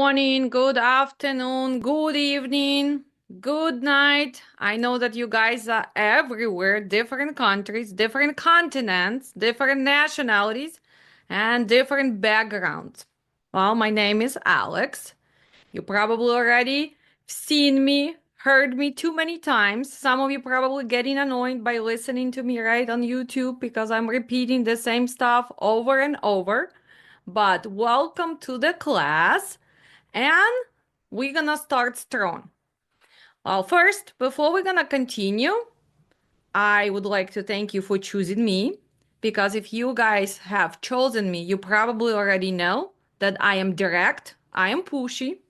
morning, good afternoon, good evening, good night. I know that you guys are everywhere, different countries, different continents, different nationalities, and different backgrounds. Well, my name is Alex. You probably already seen me, heard me too many times. Some of you probably getting annoyed by listening to me right on YouTube because I'm repeating the same stuff over and over. But welcome to the class, and we're gonna start strong. Well, first, before we're gonna continue, I would like to thank you for choosing me, because if you guys have chosen me, you probably already know that I am direct, I am pushy.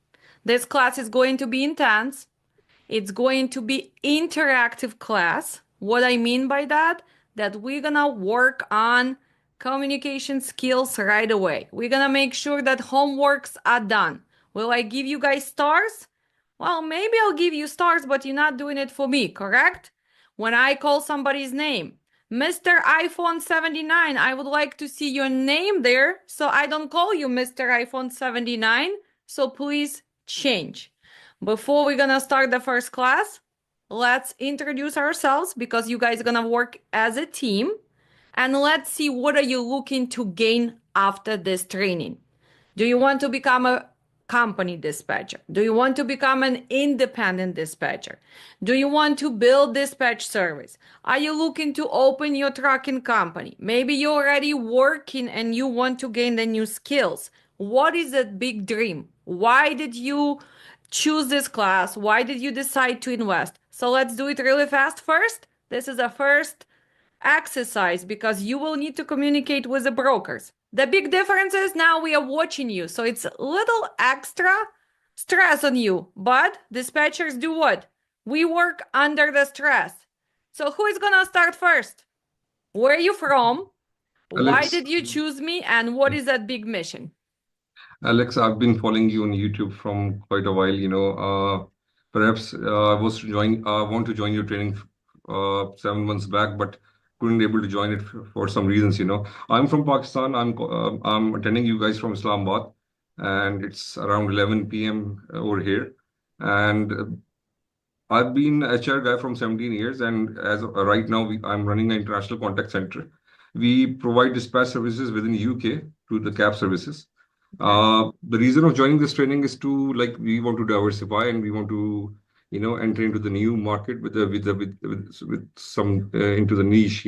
This class is going to be intense. It's going to be interactive class. What I mean by that, that we're gonna work on communication skills right away. We're gonna make sure that homeworks are done. Will I give you guys stars? Well, maybe I'll give you stars, but you're not doing it for me, correct? When I call somebody's name, Mr. iPhone 79, I would like to see your name there, so I don't call you Mr. iPhone 79. So please change. Before we're gonna start the first class, let's introduce ourselves, because you guys are gonna work as a team. And let's see, what are you looking to gain after this training? Do you want to become a company dispatcher? Do you want to become an independent dispatcher? Do you want to build dispatch service? Are you looking to open your trucking company? Maybe you're already working and you want to gain the new skills. What is that big dream? Why did you choose this class? Why did you decide to invest? So let's do it really fast first. This is a first exercise because you will need to communicate with the brokers. The big difference is now we are watching you, so it's a little extra stress on you. But dispatchers do what? We work under the stress. So who is gonna start first? Where are you from? Why Alex, did you choose me? And what is that big mission? Alex, I've been following you on YouTube from quite a while. Perhaps I was want to join your training 7 months back, but couldn't able to join it for some reasons. I'm from Pakistan. I'm attending you guys from Islamabad, and it's around 11 p.m. over here. And I've been HR guy from 17 years, and as right now, I'm running an international contact center. We provide dispatch services within UK to the cab services. Okay. The reason of joining this training is to like we want to diversify and we want to enter into the new market with some into the niche.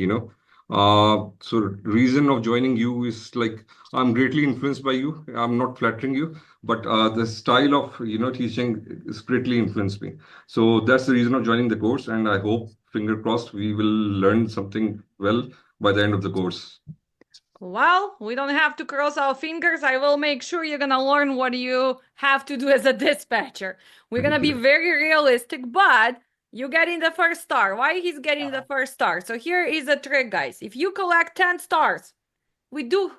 So reason of joining you is like I'm greatly influenced by you. I'm not flattering you, but the style of teaching is greatly influenced me. So that's the reason of joining the course, and I hope, finger crossed, we will learn something well by the end of the course. Well, we don't have to cross our fingers. I will make sure you're gonna learn what you have to do as a dispatcher. We're gonna Thank be you. very realistic, but you getting the first star. Why he's getting the first star? So here is a trick, guys. If you collect 10 stars, we do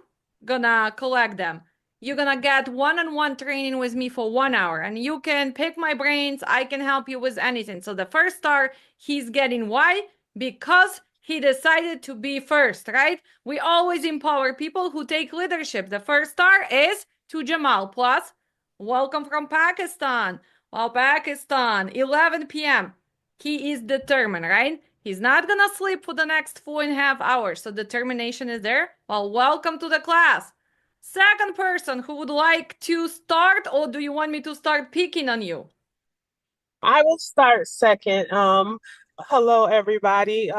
gonna collect them. You're gonna get one-on-one training with me for 1 hour, and you can pick my brains. I can help you with anything. So the first star he's getting. Why? Because he decided to be first, right? We always empower people who take leadership. The first star is to Jamal. Plus, welcome from Pakistan. Well, Pakistan, 11 p.m. He is determined, right? He's not gonna sleep for the next 4.5 hours. So determination is there. Well, welcome to the class. Second person who would like to start, or do you want me to start picking on you? I will start second. Hello, everybody.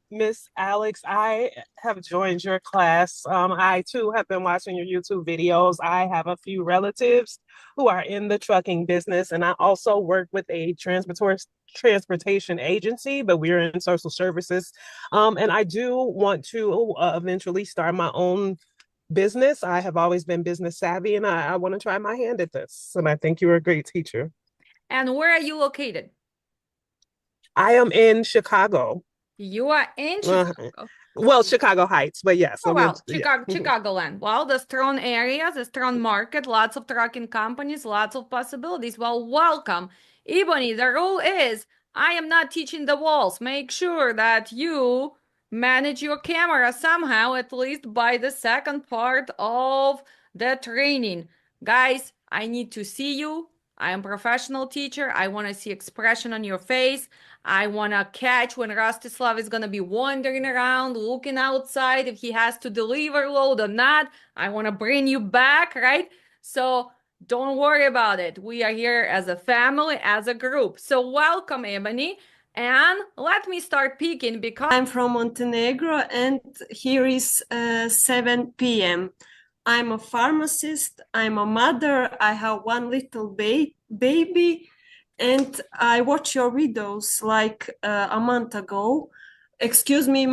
Miss Alex, I have joined your class. I too have been watching your YouTube videos. I have a few relatives who are in the trucking business, and I also work with a transportation agency, but we're in social services. And I do want to eventually start my own business. I have always been business savvy, and I want to try my hand at this. And I think you're a great teacher. And where are you located? I am in Chicago. You are in Uh, Chicago. well, Chicago Heights, but yes, Oh, well, yeah. Chicagoland. Well, the strong area, the strong market, lots of trucking companies, lots of possibilities. Well, welcome. Ebony, the rule is I am not teaching the walls. Make sure that you manage your camera somehow, at least by the second part of the training. Guys, I need to see you. I am a professional teacher. I want to see expression on your face. I want to catch when Rostislav is going to be wandering around, looking outside if he has to deliver load or not. I want to bring you back, right? So don't worry about it. We are here as a family, as a group. So welcome, Ebony. And let me start peeking because I'm from Montenegro and here is 7 p.m. I'm a pharmacist, I'm a mother, I have one little baby, and I watch your videos like a month ago. Excuse me,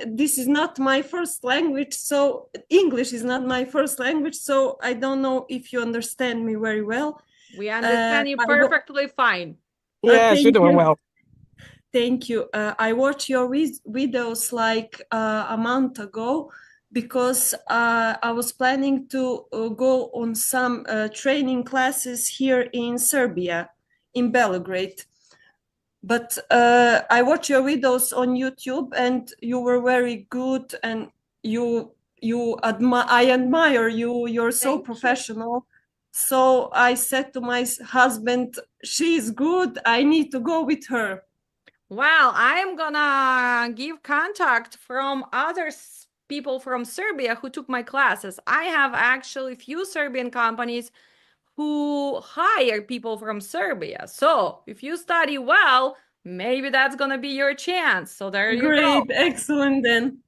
this is not my first language, so English is not my first language, so I don't know if you understand me very well. we understand you perfectly fine. Yes, you're Thank doing you. well. Thank you. I watched your videos like a month ago because I was planning to go on some training classes here in Serbia, in Belgrade. But I watched your videos on YouTube and you were very good and I admire you. You're so professional. So I said to my husband, she's good. I need to go with her. Well, I'm gonna give contact from other people from Serbia who took my classes. I have actually few Serbian companies who hire people from Serbia. So if you study well, maybe that's gonna be your chance. So there you Great, go. excellent then.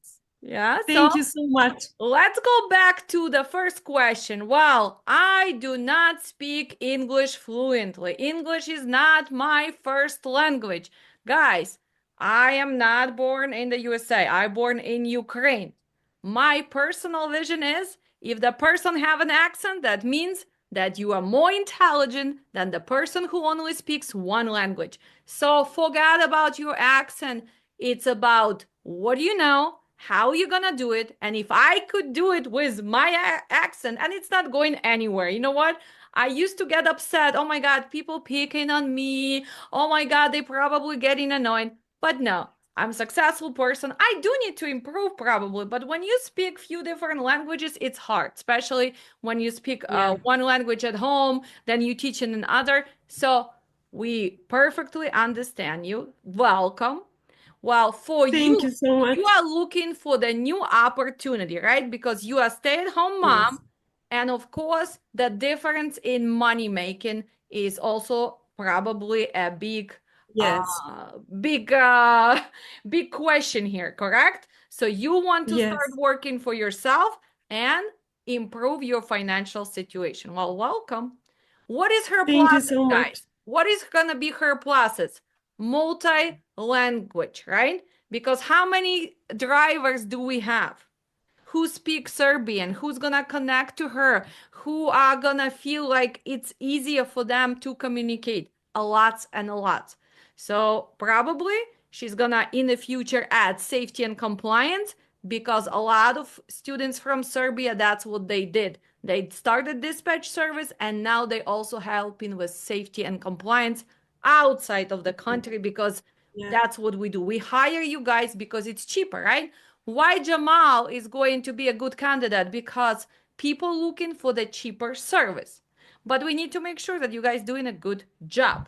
Yeah, so Thank you so much. let's go back to the first question. Well, I do not speak English fluently. English is not my first language. Guys, I am not born in the USA. I'm born in Ukraine. My personal vision is if the person have an accent, that means that you are more intelligent than the person who only speaks one language. So forget about your accent. It's about what do you know, how you gonna do it, and if I could do it with my accent, and it's not going anywhere. You know what? I used to get upset. Oh my God, people picking on me. Oh my God, they probably getting annoyed. But no, I'm a successful person. I do need to improve probably, but when you speak few different languages, it's hard, especially when you speak one language at home, then you teach in another. So we perfectly understand you. Welcome. Well, for Thank you, you so much. you are looking for the new opportunity, right? Because you are stay-at-home mom, Yes. and of course, the difference in money making is also probably a Yes. big, big question here, correct? So you want to start Yes. working for yourself and improve your financial situation. Well, welcome. What is her Thank you pluses, so much. guys? What is gonna be her pluses? Multi-language, right? Because how many drivers do we have? Who speak Serbian, who's gonna connect to her, who are gonna feel like it's easier for them to communicate. A lot and a lot. So probably she's gonna in the future add safety and compliance because a lot of students from Serbia, that's what they did. They started dispatch service and now they also helping with safety and compliance outside of the country because Yeah. that's what we do. We hire you guys because it's cheaper, right? Why Jamal is going to be a good candidate? Because people looking for the cheaper service. But we need to make sure that you guys doing a good job.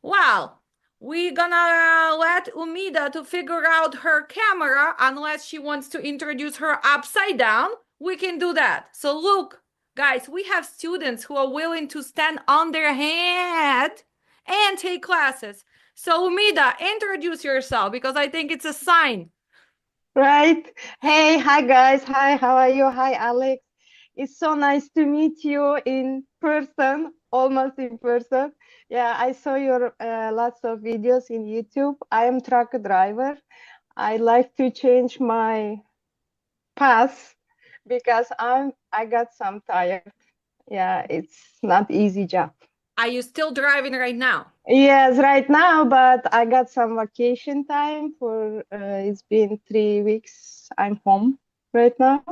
Well, we're gonna let Umida to figure out her camera unless she wants to introduce her upside down. We can do that. So look, guys, we have students who are willing to stand on their head and take classes. So Umida, introduce yourself because I think it's a sign. Right. Hey, hi guys. Hi, how are you? Hi, Alex. It's so nice to meet you in person, almost in person. Yeah, I saw your lots of videos in YouTube. I am truck driver. I like to change my path because I got some tired. Yeah, it's not easy job. Are you still driving right now? Yes, right now, but I got some vacation time for it's been 3 weeks. I'm home right now.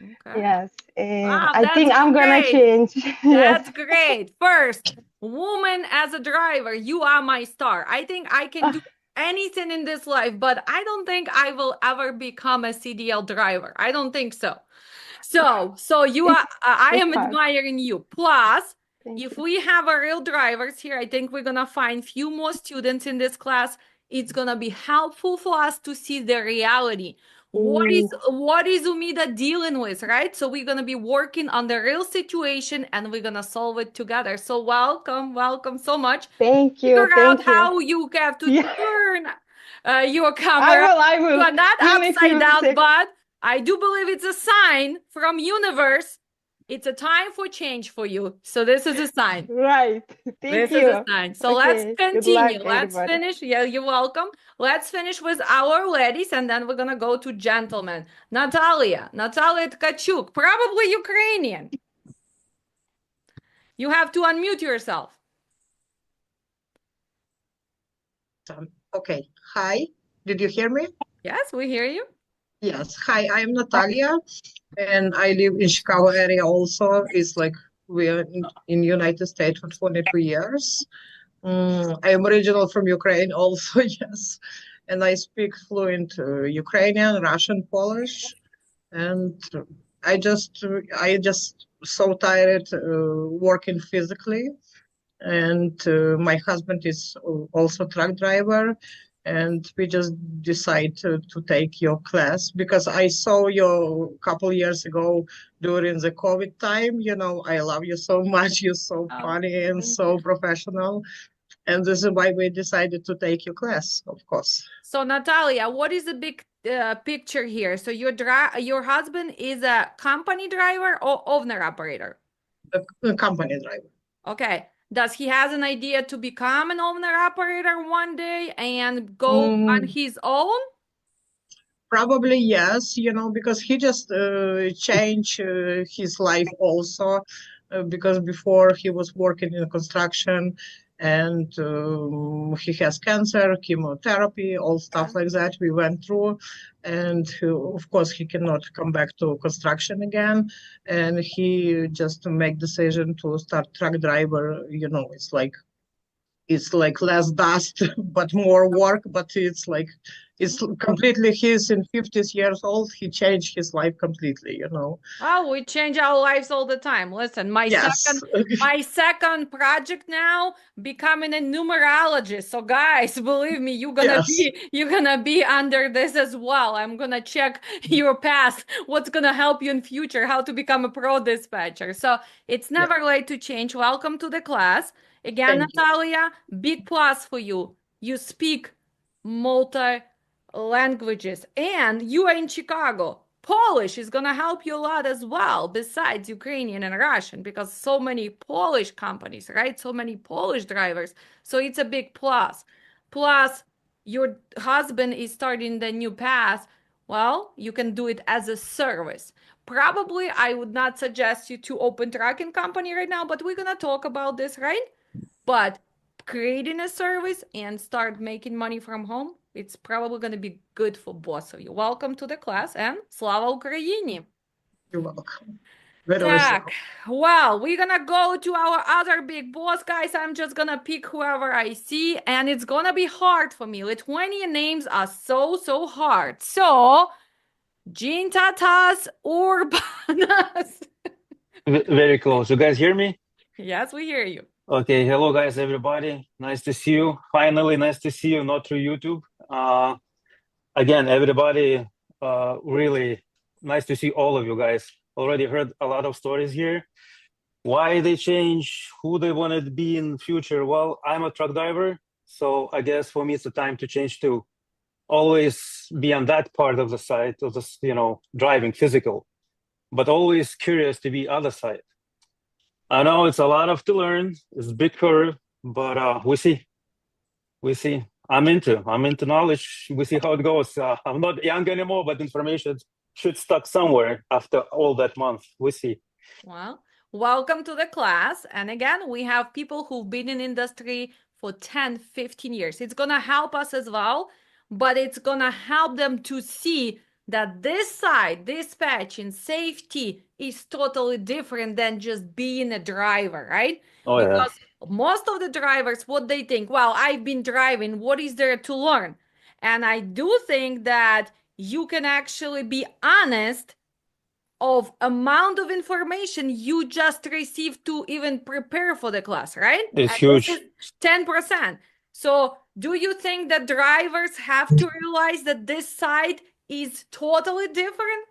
Okay. Yes, and Wow, I that's think I'm gonna great. change. Yes. That's great. First, woman as a driver, you are my star. I think I can do anything in this life, but I don't think I will ever become a CDL driver. I don't think so. So you It's are, I it's am hard. admiring you. Plus, If we have a real drivers here, I think we're gonna find few more students in this class. It's gonna be helpful for us to see the reality. What is Umida dealing with, right? So we're gonna be working on the real situation and we're gonna solve it together. So welcome so much. Thank you. Figure out Thank you. how you have to Yeah. turn your camera. I You will. are not Give me a upside few down, seconds. but I do believe it's a sign from universe. It's a time for change for you. So this is a sign. Right. Thank This is a you. sign. So let's Okay. Good luck, continue. Let's everybody. finish. Yeah, you're welcome. Let's finish with our ladies and then we're gonna go to gentlemen. Natalia Tkachuk, probably Ukrainian. You have to unmute yourself. Okay. Hi. Did you hear me? Yes, we hear you. Yes. Hi, I'm Natalia, and I live in Chicago area also. It's like we're in United States for 22 years. I am original from Ukraine also, yes. And I speak fluent Ukrainian, Russian, Polish. And I just so tired working physically. And my husband is also truck driver, and we just decide to take your class because I saw you a couple years ago during the COVID time. You know, I love you so much. You're so funny and so professional. And this is why we decided to take your class, of course. So Natalia, what is the big picture here? So your husband is a company driver or owner operator? A company driver. Okay. Does he has an idea to become an owner operator one day and go on his own? Probably yes, you know, because he just changed his life also, because before he was working in construction and he has cancer, chemotherapy, all stuff like that we went through. And of course, he cannot come back to construction again. And he just make decision to start truck driver. You know, it's like less dust, but more work, but it's completely he's in 50s years old. He changed his life completely, you know. Oh, we change our lives all the time. Listen, my Yes. second project now, becoming a numerologist. So guys, believe me, Yes. you're gonna be under this as well. I'm gonna check your past, what's gonna help you in future, how to become a pro dispatcher. So it's never late to change. Welcome to the class. Again, Thank you. Natalia, big plus for you. You speak multi languages and you are in Chicago. Polish is gonna help you a lot as well, besides Ukrainian and Russian, because so many Polish companies, right? So many Polish drivers. So it's a big plus. Plus, your husband is starting the new path. Well, you can do it as a service. Probably, I would not suggest you to open trucking company right now, but we're gonna talk about this, right? But creating a service and start making money from home, it's probably going to be good for both of you. Welcome to the class and Slava Ukraini. You're welcome. Very Так, well, we're gonna go to our other big boss, guys. I'm just gonna pick whoever I see, and it's gonna be hard for me. Lithuanian names are so hard. So, Gintatas Urbanas. Very close. You guys hear me? Yes, we hear you. Okay. Hello, guys, everybody. Nice to see you. Finally, nice to see you, not through YouTube. Again, everybody, really nice to see all of you guys. Already heard a lot of stories here. Why they change, who they want to be in future. Well, I'm a truck driver, so I guess for me it's a time to change too. Always be on that part of the side of this, driving physical, but always curious to be other side. I know it's a lot of to learn. It's a big curve, but we see. I'm into knowledge. We see how it goes. I'm not young anymore, but information should stuck somewhere after all that month. We see. Well, welcome to the class. And again, we have people who've been in industry for 10, 15 years. It's going to help us as well, but it's going to help them to see that this side, dispatching, safety is totally different than just being a driver, right? Oh, because most of the drivers, what they think, well, I've been driving, what is there to learn? And I do think that you can actually be honest of amount of information you just received to even prepare for the class, right? It's And huge. this is 10%. So do you think that drivers have to realize that this side is totally different?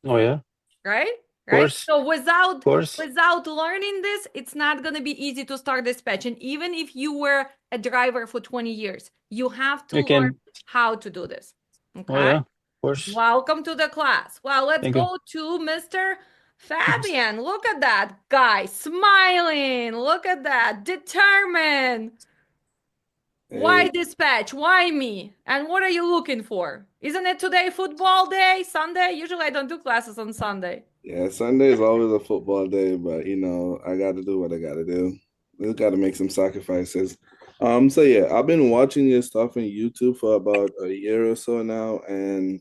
Oh yeah, Right? of course, So of without course. learning this, it's not going to be easy to start dispatch. And even if you were a driver for 20 years, you have to You learn can. how to do this. Oh Okay? yeah, of course. Welcome to the class. Well, let's Thank you. go to Mr. Fabian. Look at that guy smiling. Look at that. Determined. Why Hey, dispatch? Why me? And what are you looking for? Isn't it today football day? Sunday? Usually I don't do classes on Sunday. yeah, Sunday is always a football day, but I got to do what I got to do. We got to make some sacrifices. So yeah, I've been watching your stuff on YouTube for about a year or so now, and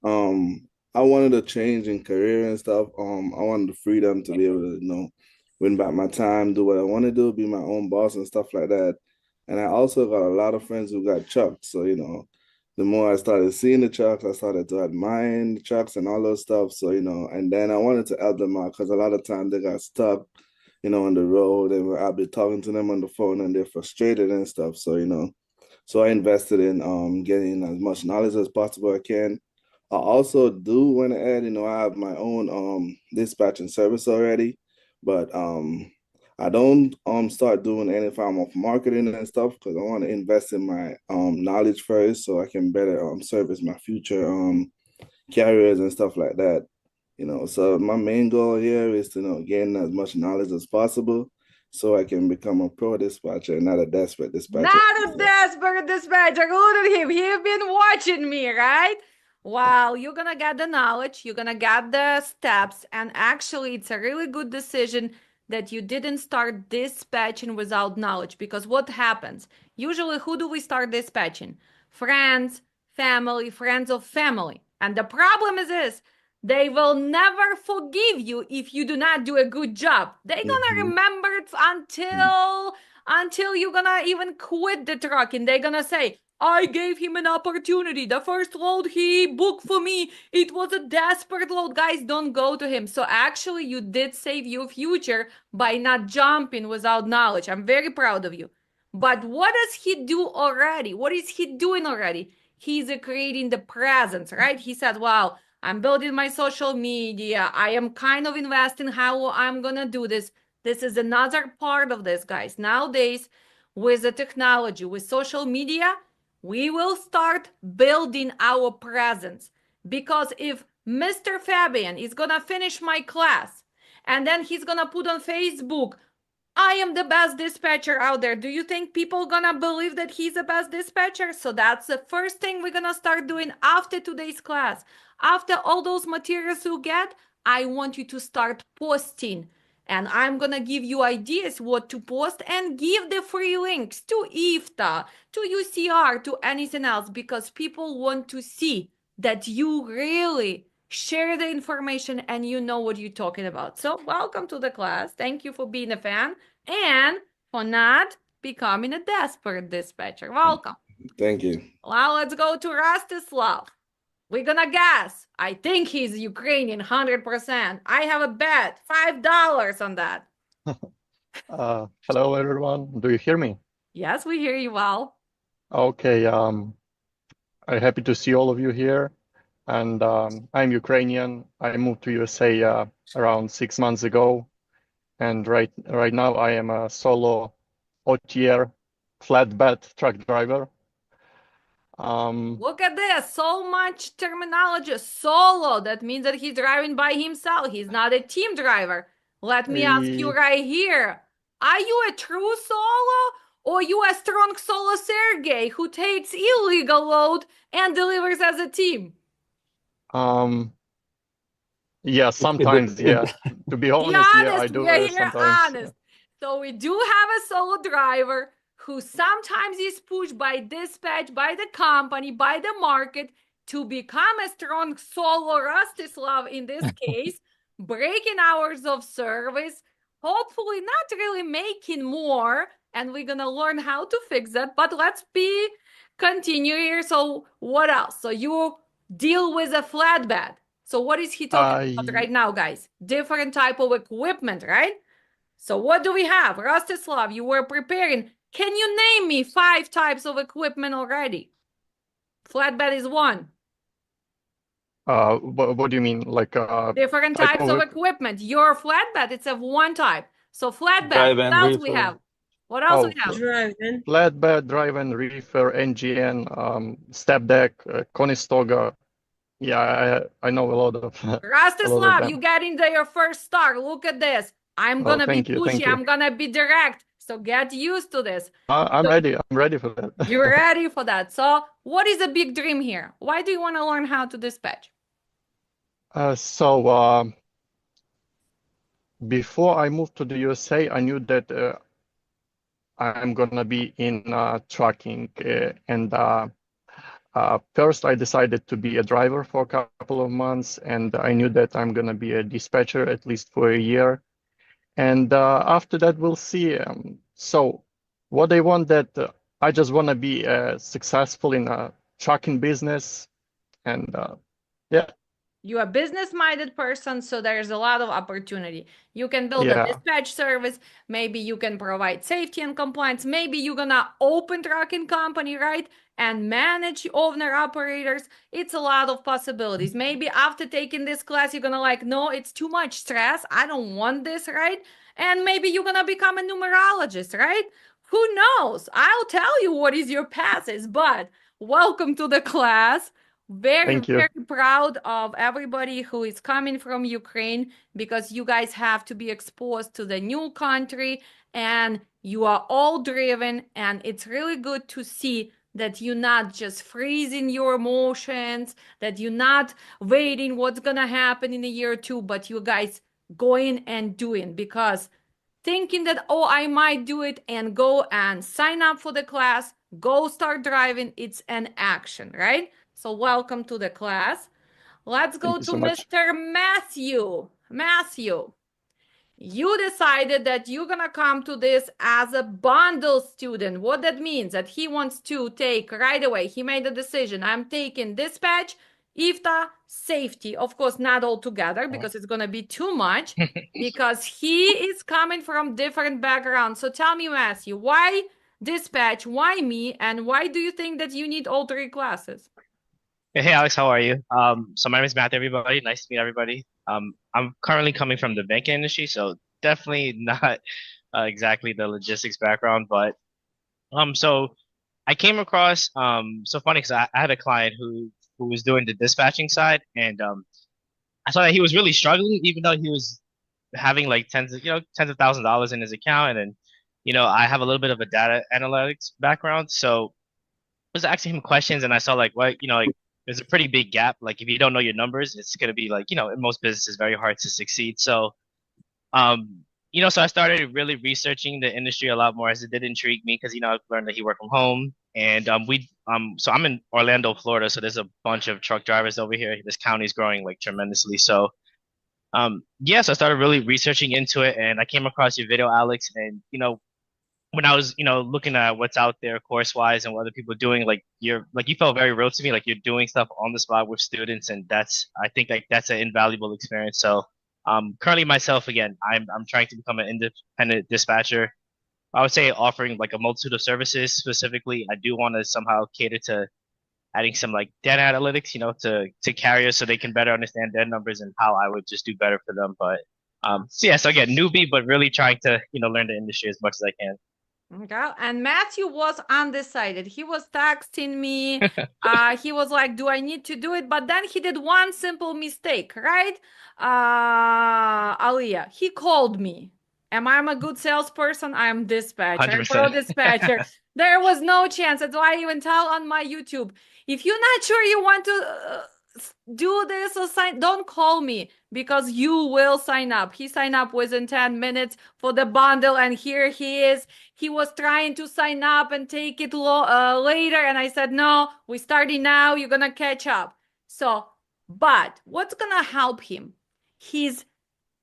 I wanted a change in career and stuff. I wanted the freedom to be able to, win back my time, do what I want to do, be my own boss and stuff like that. And I also got a lot of friends who got trucks. So, the more I started seeing the trucks, I started to admire the trucks and all those stuff. So, and then I wanted to help them out because a lot of times they got stuck, on the road, and I'll be talking to them on the phone and they're frustrated and stuff. So, so I invested in getting as much knowledge as possible I can. I also do want to add, I have my own dispatching service already, but I don't start doing any form of marketing and stuff because I want to invest in my knowledge first so I can better service my future carriers and stuff like that. So my main goal here is to gain as much knowledge as possible so I can become a pro dispatcher, not a desperate dispatcher. Not a desperate dispatcher. Look at him. He's been watching me, right? Wow, you're gonna get the knowledge, you're gonna get the steps, and actually, it's a really good decision that you didn't start dispatching without knowledge. Because what happens? Usually, who do we start dispatching? Friends, family, friends of family. And the problem is this, they will never forgive you if you do not do a good job. They're gonna remember it until you're gonna even quit the trucking. They're gonna say, I gave him an opportunity. The first load he booked for me, it was a desperate load. Guys, don't go to him. So actually, you did save your future by not jumping without knowledge. I'm very proud of you. But what does he do already? What is he doing already? He's creating the presence, right? He said, wow, I'm building my social media. I am kind of investing how I'm gonna do this. This is another part of this, guys. Nowadays, with the technology, with social media, we will start building our presence. Because if Mr. Fabian is gonna finish my class and then he's gonna put on Facebook, I am the best dispatcher out there. Do you think people gonna believe that he's the best dispatcher? So that's the first thing we're gonna start doing after today's class. After all those materials you get, I want you to start posting. And I'm gonna give you ideas what to post and give the free links to IFTA, to UCR, to anything else, because people want to see that you really share the information and you know what you're talking about. So welcome to the class. Thank you for being a fan and for not becoming a desperate dispatcher. Welcome. Thank you. Now let's go to Rostislav. We're gonna guess. I think he's Ukrainian 100%. I have a bet, $5 on that. Hello, everyone. Do you hear me? Yes, we hear you well. Okay. I'm happy to see all of you here. And I'm Ukrainian. I moved to USA around 6 months ago. And right now I am a solo OTR flatbed truck driver. Look at this, so much terminology. Solo, that means that he's driving by himself. He's not a team driver. Let me ask you right here. Are you a true solo or you a strong solo Sergey who takes illegal load and delivers as a team? Yeah, sometimes, yeah. To be honest, yeah, I do sometimes. Honest. So we do have a solo driver who sometimes is pushed by dispatch, by the company, by the market to become a strong solo Rostislav in this case, breaking hours of service, hopefully not really making more, and we're gonna learn how to fix that. But let's continue here. So what else? So you deal with a flatbed. So what is he talking about right now, guys? Different type of equipment, right? So what do we have? Rostislav, you were preparing. Can you name me 5 types of equipment already? Flatbed is one. What do you mean? Like different types of equipment. Your flatbed, it's of one type. So flatbed, Drive what and else we reefer. have? What else we have? Flatbed, drive and reefer, NGN, step deck, Conestoga. Yeah, I know a lot of Rostislav, them. you getting your first star. Look at this. I'm gonna be pushy. I'm gonna be direct. So get used to this. I'm ready. I'm ready for that. You're ready for that. So what is a big dream here? Why do you want to learn how to dispatch? Before I moved to the USA, I knew that I'm gonna be in trucking, and first I decided to be a driver for a couple of months, and I knew that I'm gonna be a dispatcher at least for a year, and after that we'll see. So what I want that I just want to be successful in a trucking business, and yeah. You're a business-minded person, so there's a lot of opportunity. You can build a dispatch service. Maybe you can provide safety and compliance. Maybe you're gonna open trucking company, right? And manage owner-operators. It's a lot of possibilities. Maybe after taking this class, you're gonna like, no, it's too much stress. I don't want this, right? And maybe you're gonna become a numerologist, right? Who knows? I'll tell you what is your path is, but welcome to the class. Very proud of everybody who is coming from Ukraine, because you guys have to be exposed to the new country and you are all driven, and it's really good to see that you're not just freezing your emotions, that you're not waiting what's gonna happen in a year or two, but you guys going and doing, because thinking that, oh, I might do it and go and sign up for the class, go start driving, it's an action, right? So welcome to the class. Let's go to Mr. Matthew. Matthew, you decided that you're gonna come to this as a bundle student. What that means, that he wants to take right away. He made a decision. I'm taking dispatch, IFTA, safety. Of course, not all together because it's gonna be too much because he is coming from different backgrounds. So tell me, Matthew, why dispatch, why me, and why do you think that you need all 3 classes? Hey Alex, how are you? So my name is Matt, everybody. Nice to meet everybody. I'm currently coming from the banking industry, so definitely not exactly the logistics background, but so I came across so funny because I had a client who was doing the dispatching side, and I saw that he was really struggling, even though he was having like tens of thousands of dollars in his account, and I have a little bit of a data analytics background, so I was asking him questions, and I saw like like there's a pretty big gap. Like if you don't know your numbers, it's gonna be like in most businesses very hard to succeed. So so I started really researching the industry a lot more, as it did intrigue me because I learned that he worked from home, and so I'm in Orlando, Florida, so there's a bunch of truck drivers over here. This county is growing like tremendously. So so I started really researching into it, and I came across your video, Alex, and when I was, looking at what's out there course wise and what other people are doing, like you felt very real to me, like you're doing stuff on the spot with students, and I think like that's an invaluable experience. So currently myself, again, I'm trying to become an independent dispatcher. I would say offering like a multitude of services. Specifically, I do want to somehow cater to adding some like data analytics, to carriers so they can better understand their numbers and how I would just do better for them. But so again, newbie, but really trying to, learn the industry as much as I can. Okay. And Matthew was undecided. He was texting me. He was like, do I need to do it? But then he did one simple mistake, right? Aliyah, he called me. Am I a good salesperson? I am dispatcher. I'm pro dispatcher. There was no chance. That's why I even tell on my YouTube, if you're not sure you want to do this or don't call me, because you will sign up. He signed up within 10 minutes for the bundle, and here he is. He was trying to sign up and take it later, and I said, no, we're starting now. You're gonna catch up. So, but what's gonna help him? His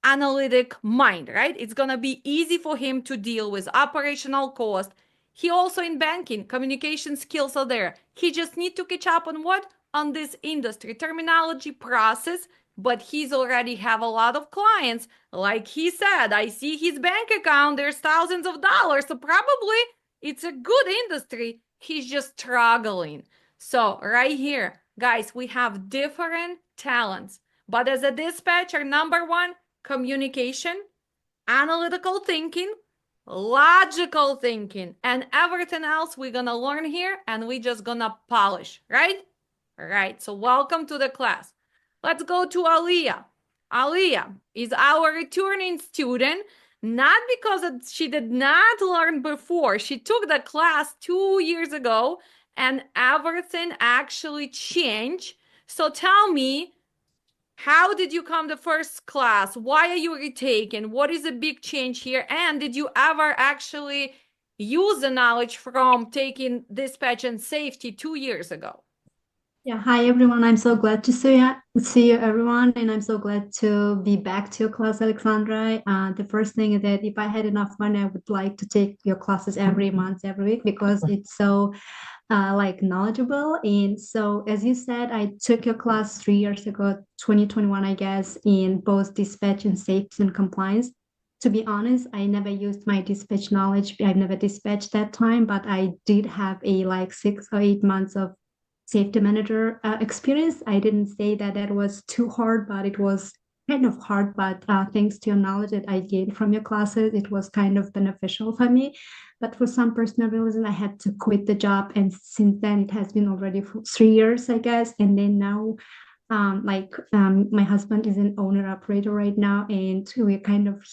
analytic mind, right? It's gonna be easy for him to deal with operational cost. He also in banking, communication skills are there. He just need to catch up on what? On this industry terminology, process, but he's already have a lot of clients. Like he said, I see his bank account, there's thousands of dollars, so probably it's a good industry. He's just struggling. So right here, guys, we have different talents. But as a dispatcher, number one, communication, analytical thinking, logical thinking, and everything else we're gonna learn here and we just gonna polish, right? All right, so welcome to the class. Let's go to Aliyah. Aliyah is our returning student, not because she did not learn before. She took the class 2 years ago and everything actually changed. So tell me, how did you come to first class? Why are you retaking? What is a big change here? And did you ever actually use the knowledge from taking dispatch and safety 2 years ago? Yeah, hi everyone. I'm so glad to see you everyone, and I'm so glad to be back to your class, Alexandra. The first thing is that if I had enough money, I would like to take your classes every month, every week, because it's so like knowledgeable. And so, as you said, I took your class 3 years ago, 2021, I guess, in both dispatch and safety and compliance. To be honest, I never used my dispatch knowledge. I've never dispatched that time, but I did have a like 6 or 8 months of safety manager experience. I didn't say that that was too hard, but it was kind of hard. But thanks to your knowledge that I gained from your classes, it was kind of beneficial for me. But for some personal reason, I had to quit the job. And since then, it has been already for 3 years, I guess. And then now my husband is an owner operator right now, and we kind of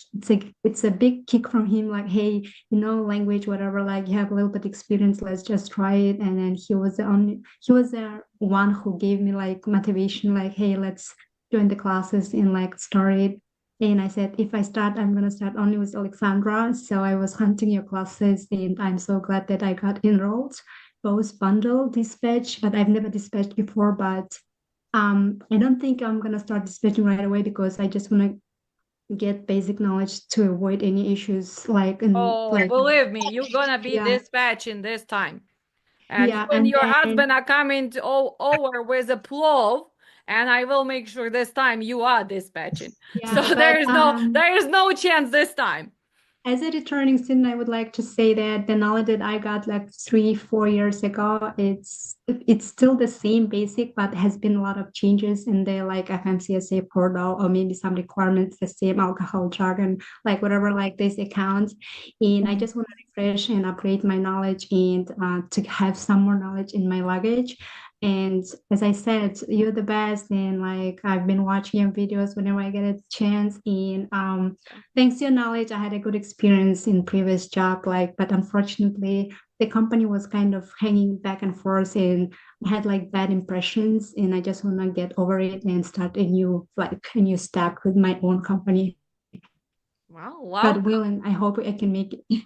it's a big kick from him, like, hey, language, whatever, like, you have a little bit experience, let's just try it. And then he was the one who gave me like motivation, like, hey, let's join the classes and like start it. And I said, if I start, I'm going to start only with Alexandra. So I was hunting your classes, and I'm so glad that I got enrolled, both bundle dispatch, but I've never dispatched before. But I don't think I'm gonna start dispatching right away, because I just want to get basic knowledge to avoid any issues Believe me, you're gonna be yeah, dispatching this time. And you yeah, and and your then husband are coming over with a plov, and I will make sure this time you are dispatching. So yeah, there but is no chance this time. as a returning student, I would like to say that the knowledge that I got like 3-4 years ago, it's still the same basic, but has been a lot of changes in the like FMCSA portal, or maybe some requirements, the same alcohol, drug, and like whatever, like this accounts. And I just want to refresh and upgrade my knowledge, and to have some more knowledge in my luggage. And as I said, you're the best. And like, I've been watching your videos whenever I get a chance. And thanks to your knowledge, I had a good experience in previous job. Like, but unfortunately, the company was kind of hanging back and forth, and I had like bad impressions. And I just want to get over it and start a new step with my own company. Well, God willing, I hope I can make it.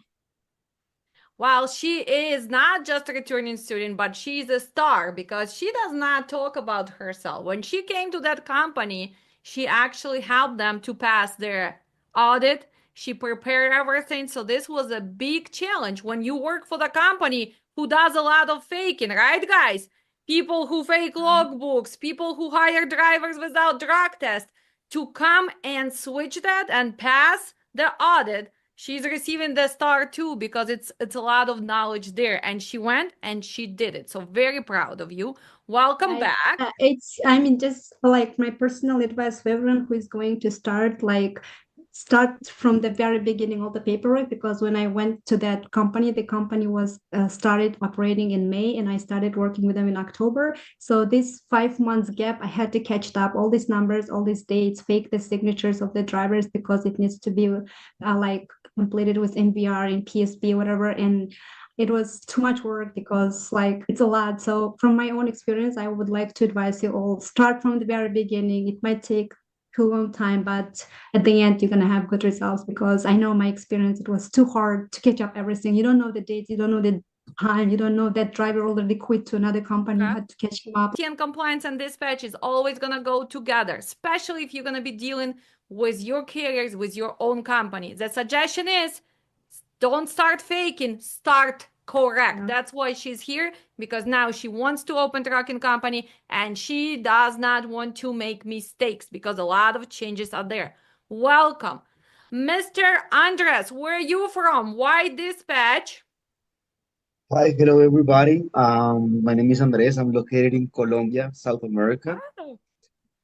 Well, she is not just a returning student, but she's a star, because she does not talk about herself. When she came to that company, she actually helped them to pass their audit. She prepared everything. So this was a big challenge when you work for the company who does a lot of faking, right, guys? People who fake logbooks, people who hire drivers without drug test, to come and switch that and pass the audit. She's receiving the star too, because it's a lot of knowledge there, and she went and she did it. So very proud of you. Welcome back. I mean, just like my personal advice for everyone who is going to start, like, start from the very beginning of the paperwork, because when I went to that company, the company was started operating in May, and I started working with them in October. So this 5 months gap, I had to catch up all these numbers, all these dates, fake the signatures of the drivers, because it needs to be like completed with MVR and PSB, whatever. And it was too much work, because like it's a lot. So from my own experience, I would like to advise you all, start from the very beginning. It might take too long time, but at the end you're going to have good results, because I know my experience, it was too hard to catch up everything. You don't know the dates, you don't know the time, you don't know that driver already quit to another company, you had to catch him up. And compliance and dispatch is always going to go together, especially if you're going to be dealing with your carriers, with your own company. The suggestion is, don't start faking, start Correct. That's why she's here, because now she wants to open trucking company and she does not want to make mistakes because a lot of changes are there. Welcome. Mr. Andres, where are you from? Why dispatch? Hi, hello everybody. My name is Andres. I'm located in Colombia, South America. Oh.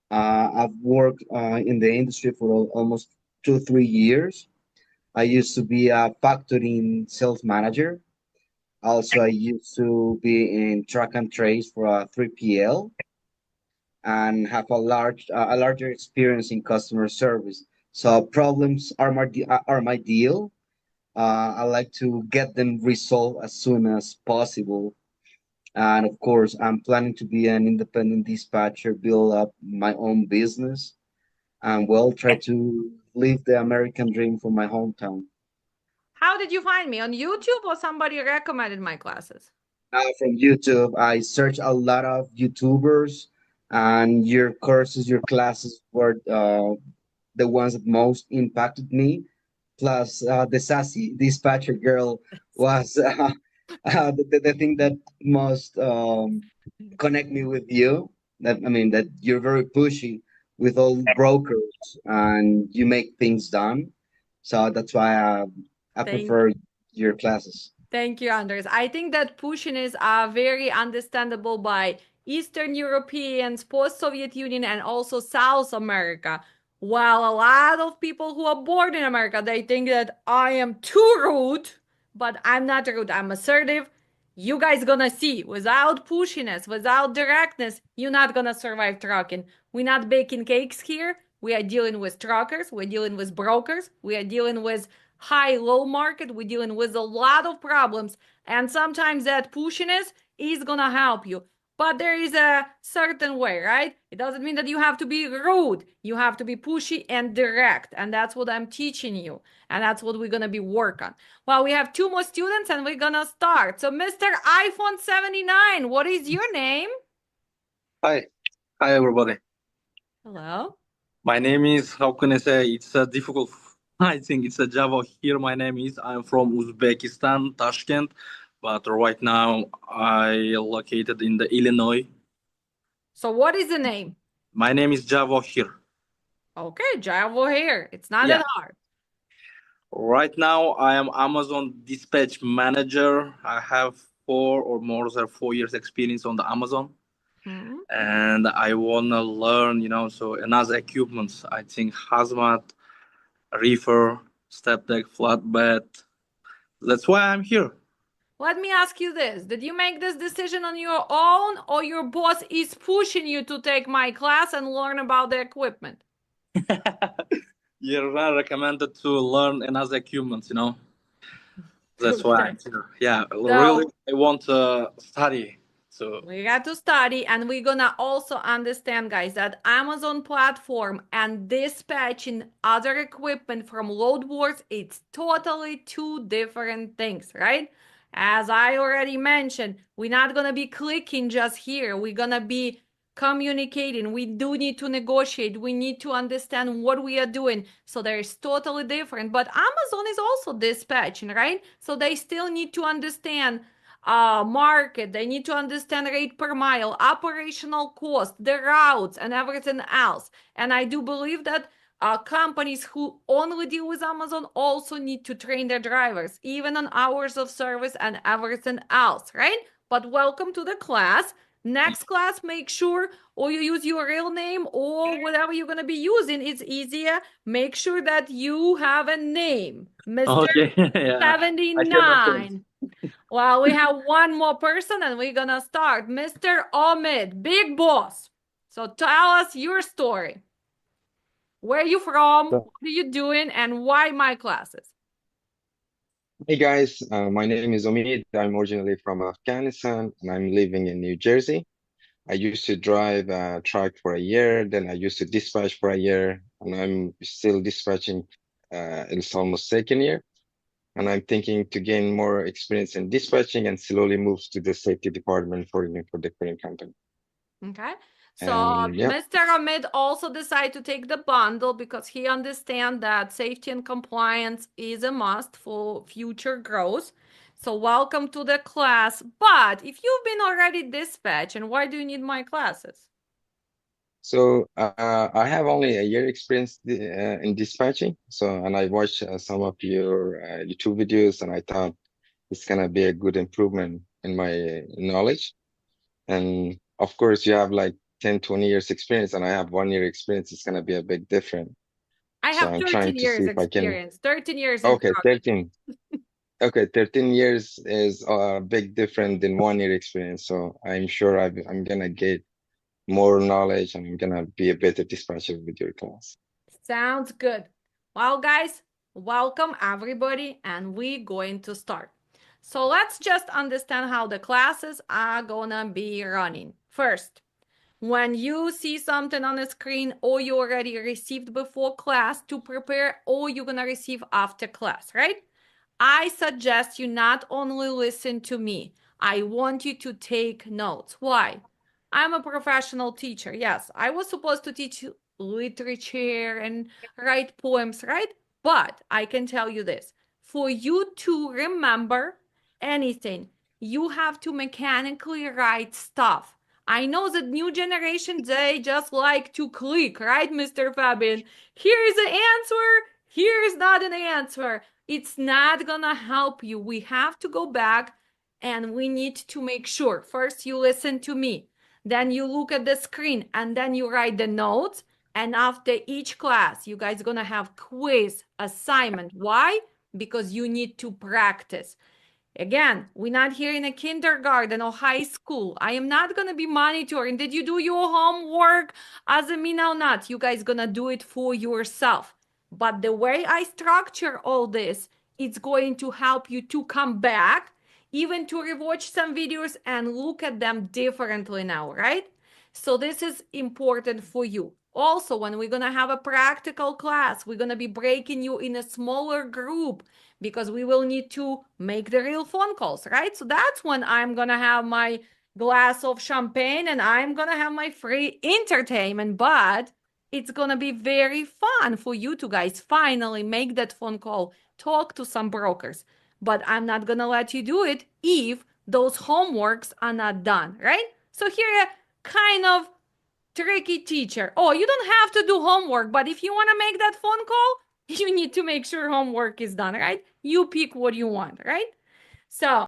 I've worked in the industry for almost 2, 3 years. I used to be a factory sales manager. Also, I used to be in track and trace for a 3PL and have a larger experience in customer service. So problems are my deal. I like to get them resolved as soon as possible. And of course, I'm planning to be an independent dispatcher, build up my own business, and well, try to live the American dream from my hometown. How did you find me? On YouTube or somebody recommended my classes? From YouTube, I searched a lot of YouTubers, and your courses, your classes were the ones that most impacted me. Plus, the sassy dispatcher girl was the thing that most connect me with you. That I mean that you're very pushy with all brokers and you make things done. So that's why I Thank prefer your classes. Thank you, Anders. I think that pushiness are very understandable by Eastern Europeans, post-Soviet Union, and also South America. While a lot of people who are born in America, they think that I am too rude, but I'm not rude. I'm assertive. You guys gonna see, without pushiness, without directness, you're not gonna survive trucking. We're not baking cakes here. We are dealing with truckers. We're dealing with brokers. We are dealing with high-low market. We're dealing with a lot of problems, and sometimes that pushiness is gonna help you. But there is a certain way, right? It doesn't mean that you have to be rude. You have to be pushy and direct, and that's what I'm teaching you, and that's what we're gonna be working. Well, we have 2 more students, and we're gonna start. So, Mr. iPhone 79, what is your name? Hi, everybody. Hello. My name is, how can I say, it's a difficult, I think it's a Java here. My name is, I'm from Uzbekistan, Tashkent, but right now I located in the Illinois. So, what is the name? My name is Java here. Okay, Java here. It's not Yeah. that hard. Right now I am Amazon dispatch manager. I have 4 years experience on the Amazon. Hmm. And I wanna learn, so another equipments. I think hazmat, reefer, step deck, flatbed. That's why I'm here. Let me ask you this. Did you make this decision on your own, or your boss is pushing you to take my class and learn about the equipment? You're not recommended to learn another equipment, That's why I'm here. Yeah, really, I want to study. So we got to study, and we're gonna also understand, guys, that Amazon platform and dispatching other equipment from load boards, it's totally 2 different things, right? As I already mentioned, we're not gonna be clicking just here. We're gonna be communicating. We do need to negotiate. We need to understand what we are doing. So there's totally different. But Amazon is also dispatching, right? So they still need to understand market. They need to understand rate per mile, operational cost, the routes, and everything else. And I do believe that companies who only deal with Amazon also need to train their drivers, even on hours of service and everything else, right? But welcome to the class. Next class, make sure or you use your real name or whatever you're going to be using. It's easier. Make sure that you have a name, Mr. okay, yeah. 79. Well, we have 1 more person and we're gonna start. Mr. Omid, big boss. So tell us your story. Where are you from? What are you doing? And why my classes? Hey guys, my name is Omid. I'm originally from Afghanistan and I'm living in New Jersey. I used to drive a truck for a year, then I used to dispatch for a year, and I'm still dispatching. It's almost second year, and I'm thinking to gain more experience in dispatching and slowly move to the safety department for the current company. Okay. So And yeah, Mr. Ahmed also decided to take the bundle because he understands that safety and compliance is a must for future growth. So welcome to the class. But if you've been already dispatched, and why do you need my classes? So I have only a year experience in dispatching. So, and I watched some of your YouTube videos, and I thought it's gonna be a good improvement in my knowledge. And of course, you have like 10, 20 years experience, and I have 1 year experience. It's gonna be a big difference. I So have I'm 13 trying to see years if I can. experience, 13 years in Okay, product. 13. Okay, 13 years is a big difference than 1 year experience. So I'm sure I'm gonna get more knowledge and I'm gonna be a better dispatcher with your class. Sounds good. Well, guys, welcome everybody, and we're going to start. So let's just understand how the classes are gonna be running. First, when you see something on the screen or you already received before class, to prepare or you're gonna receive after class, right? I suggest you not only listen to me, I want you to take notes. Why? I'm a professional teacher. Yes, I was supposed to teach literature and write poems, right? But I can tell you this, for you to remember anything, you have to mechanically write stuff. I know that new generation, they just like to click, right, Mr. Fabian? Here is an answer, here is not an answer. It's not gonna help you. We have to go back and we need to make sure. First, you listen to me, then you look at the screen, and then you write the notes. And after each class, you guys gonna have quiz assignment. Why? Because you need to practice. Again, we're not here in a kindergarten or high school. I am not going to be monitoring. Did you do your homework? As a me or not, you guys going to do it for yourself. But the way I structure all this, it's going to help you to come back, even to rewatch some videos and look at them differently now, right? So this is important for you. Also, when we're going to have a practical class, we're going to be breaking you in a smaller group because we will need to make the real phone calls, right? So that's when I'm gonna have my glass of champagne and I'm gonna have my free entertainment, but it's gonna be very fun for you two guys finally make that phone call, talk to some brokers. But I'm not gonna let you do it if those homeworks are not done, right? So here a kind of tricky teacher. Oh, you don't have to do homework, but if you want to make that phone call, you need to make sure homework is done, right? You pick what you want, right? So